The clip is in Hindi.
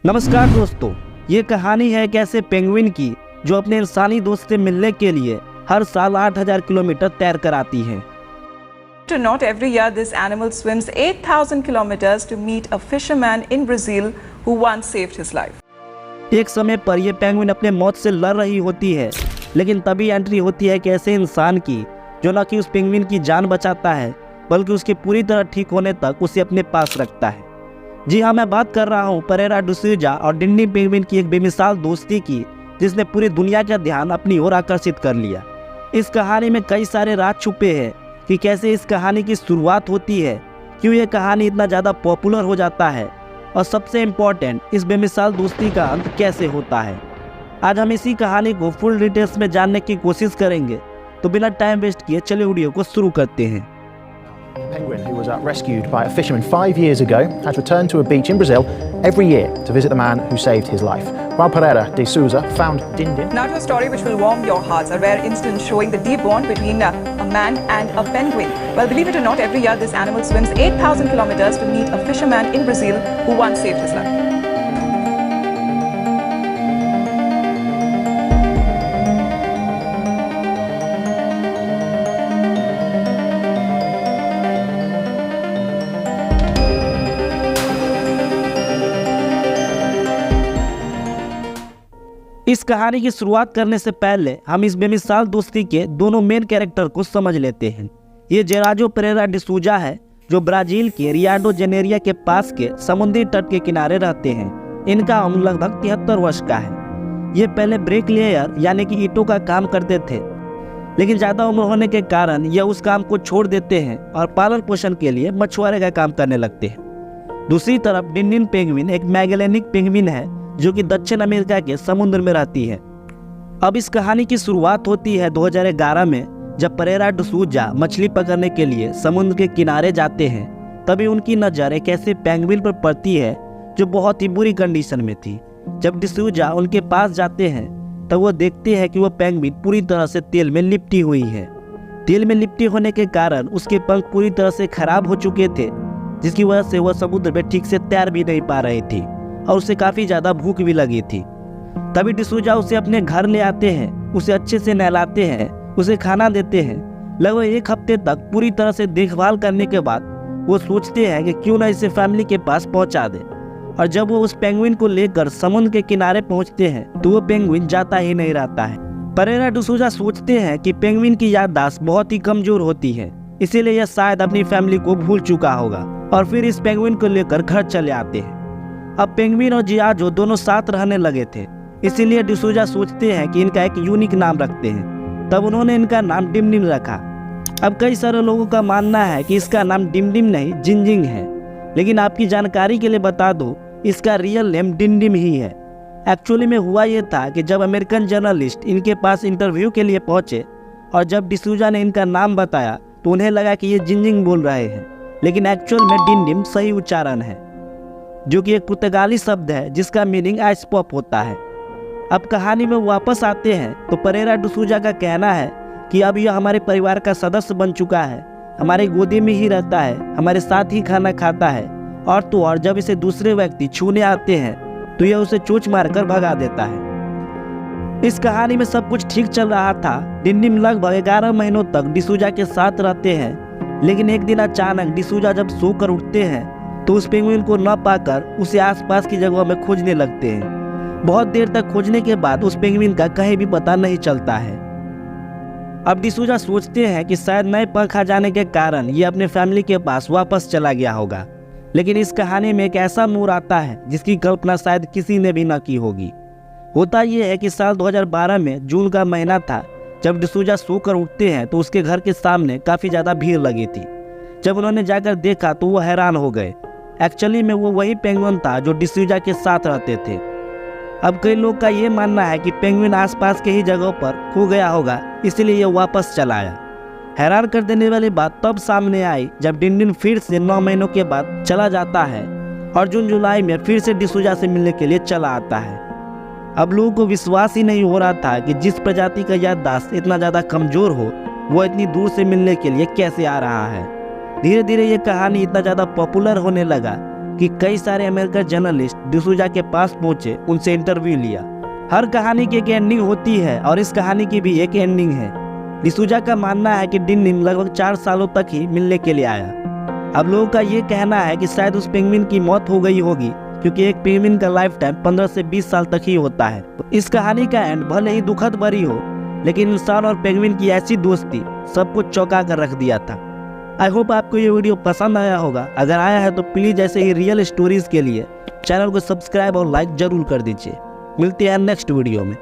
नमस्कार दोस्तों, ये कहानी है एक ऐसे पेंगुइन की जो अपने इंसानी दोस्त से मिलने के लिए हर साल 8000 किलोमीटर तैर कर आती है। Not every year this animal swims 8,000 kilometers to meet a fisherman in Brazil who once saved his life. एक समय पर यह पेंगुइन अपने मौत से लड़ रही होती है, लेकिन तभी एंट्री होती है एक ऐसे इंसान की जो न कि उस पेंगुइन की जान बचाता है बल्कि उसके पूरी तरह ठीक होने तक उसे अपने पास रखता है। जी हाँ, मैं बात कर रहा हूँ परेरा डिसूजा और डिंडिम पेंगुइन की एक बेमिसाल दोस्ती की, जिसने पूरी दुनिया का ध्यान अपनी ओर आकर्षित कर लिया। इस कहानी में कई सारे राज छुपे हैं कि कैसे इस कहानी की शुरुआत होती है, क्यों ये कहानी इतना ज़्यादा पॉपुलर हो जाता है और सबसे इम्पोर्टेंट, इस बेमिसाल दोस्ती का अंत कैसे होता है। आज हम इसी कहानी को फुल डिटेल्स में जानने की कोशिश करेंगे, तो बिना टाइम वेस्ट किए चलिए वीडियो को शुरू करते हैं। Penguin, who was rescued by a fisherman 5 years ago, has returned to a beach in Brazil every year to visit the man who saved his life. While Pereira de Souza found Dindim. Now to a story which will warm your hearts, a rare instance showing the deep bond between a man and a penguin. Well, believe it or not, every year this animal swims 8,000 kilometers to meet a fisherman in Brazil who once saved his life. इस कहानी की शुरुआत करने से पहले हम इस बेमिसाल दोस्ती के दोनों मेन कैरेक्टर को समझ लेते हैं। ये जेराल्डो पेरेरा डिसूजा है जो ब्राजील के रियो डी जनेरियो के पास के समुद्री तट के किनारे रहते हैं। इनका उम्र लगभग 73 वर्ष का है। ये पहले ब्रेक लेयर यानी कि ईंटों का काम करते थे, लेकिन ज़्यादा उम्र होने के कारण यह उस काम को छोड़ देते हैं और पालन पोषण के लिए मछुआरे का काम करने लगते हैं। दूसरी तरफ डिंडिम पेंगुइन एक मैगेलेनिक पेंगुइन है जो कि दक्षिण अमेरिका के समुद्र में रहती है। अब इस कहानी की शुरुआत होती है 2011 में, जब परेरा डिसूजा मछली पकड़ने के लिए समुद्र के किनारे जाते हैं। तभी उनकी नज़र एक ऐसे पेंगुइन पर पड़ती है जो बहुत ही बुरी कंडीशन में थी। जब डिसूजा उनके पास जाते हैं तब वो देखते हैं कि वो पेंगुइन पूरी तरह से तेल में लिपटी हुई है। तेल में लिपटी होने के कारण उसके पंख पूरी तरह से खराब हो चुके थे, जिसकी वजह से वह समुद्र में ठीक से तैर भी नहीं पा रही थी और उसे काफ़ी ज़्यादा भूख भी लगी थी। तभी डिसूजा उसे अपने घर ले आते हैं, उसे अच्छे से नहलाते हैं, उसे खाना देते हैं। लगभग 1 हफ्ते तक पूरी तरह से देखभाल करने के बाद वो सोचते हैं कि क्यों ना इसे फैमिली के पास पहुंचा दे। और जब वो उस पेंगुइन को लेकर समुद्र के किनारे पहुंचते हैं तो वो पेंगुइन जाता ही नहीं रहता है। परेरा डिसूजा सोचते हैं कि पेंगुइन की याददाश्त बहुत ही कमज़ोर होती है, इसीलिए यह शायद अपनी फैमिली को भूल चुका होगा, और फिर इस पेंगुइन को लेकर घर चले आते हैं। अब पेंगुइन और जियाजो दोनों साथ रहने लगे थे, इसीलिए डिसूजा सोचते हैं कि इनका एक यूनिक नाम रखते हैं। तब उन्होंने इनका नाम डिमडिम रखा। अब कई सारे लोगों का मानना है कि इसका नाम डिमडिम नहीं जिंजिंग है, लेकिन आपकी जानकारी के लिए बता दो, इसका रियल नेम डिंडिम ही है। एक्चुअली में हुआ ये था कि जब अमेरिकन जर्नलिस्ट इनके पास इंटरव्यू के लिए पहुंचे और जब डिसूजा ने इनका नाम बताया तो उन्हें लगा कि ये जिंजिंग बोल रहे हैं, लेकिन एक्चुअल में डिंडिम सही उच्चारण है, जो कि एक पुर्तगाली शब्द है जिसका मीनिंग आइस पॉप होता है। अब कहानी में वापस आते हैं तो परेरा डिसूजा का कहना है कि अब यह हमारे परिवार का सदस्य बन चुका है, हमारे गोदी में ही रहता है, हमारे साथ ही खाना खाता है, और तो और जब इसे दूसरे व्यक्ति छूने आते हैं तो यह उसे चोंच मारकर भगा देता है। इस कहानी में सब कुछ ठीक चल रहा था। डिंडिम लगभग 11 महीनों तक डिसूजा के साथ रहते हैं, लेकिन एक दिन अचानक डिसूजा जब सोकर उठते हैं तो उस पेंगुइन को न पाकर उसे आसपास की जगहों में खोजने लगते हैं। बहुत देर तक खोजने के बाद उस पेंगुइन का कहीं भी पता नहीं चलता है। अब डिसूजा सोचते हैं कि शायद नए पंख आ जाने के कारण ये अपने फैमिली के पास वापस चला गया होगा, लेकिन इस कहानी में एक ऐसा मोड़ आता है जिसकी कल्पना शायद किसी ने भी न की होगी। होता यह है कि साल 2012 में जून का महीना था। जब डिसूजा सोकर उठते हैं तो उसके घर के सामने काफ़ी ज़्यादा भीड़ लगी थी। जब उन्होंने जाकर देखा तो वो हैरान हो गए। एक्चुअली में वो वही पेंगुइन था जो डिसूजा के साथ रहते थे। अब कई लोग का ये मानना है कि पेंगुइन आसपास के ही जगहों पर खो गया होगा, इसलिए ये वापस चला आया। हैरान कर देने वाली बात तब सामने आई जब डिंडिम फिर से 9 महीनों के बाद चला जाता है और जून जुलाई में फिर से डिसूजा से मिलने के लिए चला आता है। अब लोगों को विश्वास ही नहीं हो रहा था कि जिस प्रजाति का याददाश्त इतना ज़्यादा कमज़ोर हो, वो इतनी दूर से मिलने के लिए कैसे आ रहा है। धीरे धीरे ये कहानी इतना ज़्यादा पॉपुलर होने लगा कि कई सारे अमेरिकन जर्नलिस्ट डिसूजा के पास पहुंचे, उनसे इंटरव्यू लिया। हर कहानी की एक एंडिंग होती है और इस कहानी की भी एक एंडिंग है। डिसूजा का मानना है कि डिन लगभग 4 सालों तक ही मिलने के लिए आया। अब लोगों का ये कहना है कि शायद उस पेंगुइन की मौत हो गई होगी, क्योंकि एक पेंगुइन का लाइफ टाइम 15 से 20 साल तक ही होता है। इस कहानी का एंड भले ही दुखद भरी हो, लेकिन इंसान और पेंगुइन की ऐसी दोस्ती सब कुछ चौंका कर रख दिया था। आई होप आपको ये वीडियो पसंद आया होगा। अगर आया है तो प्लीज़ ऐसे ही रियल स्टोरीज के लिए चैनल को सब्सक्राइब और लाइक जरूर कर दीजिए। मिलते हैं नेक्स्ट वीडियो में।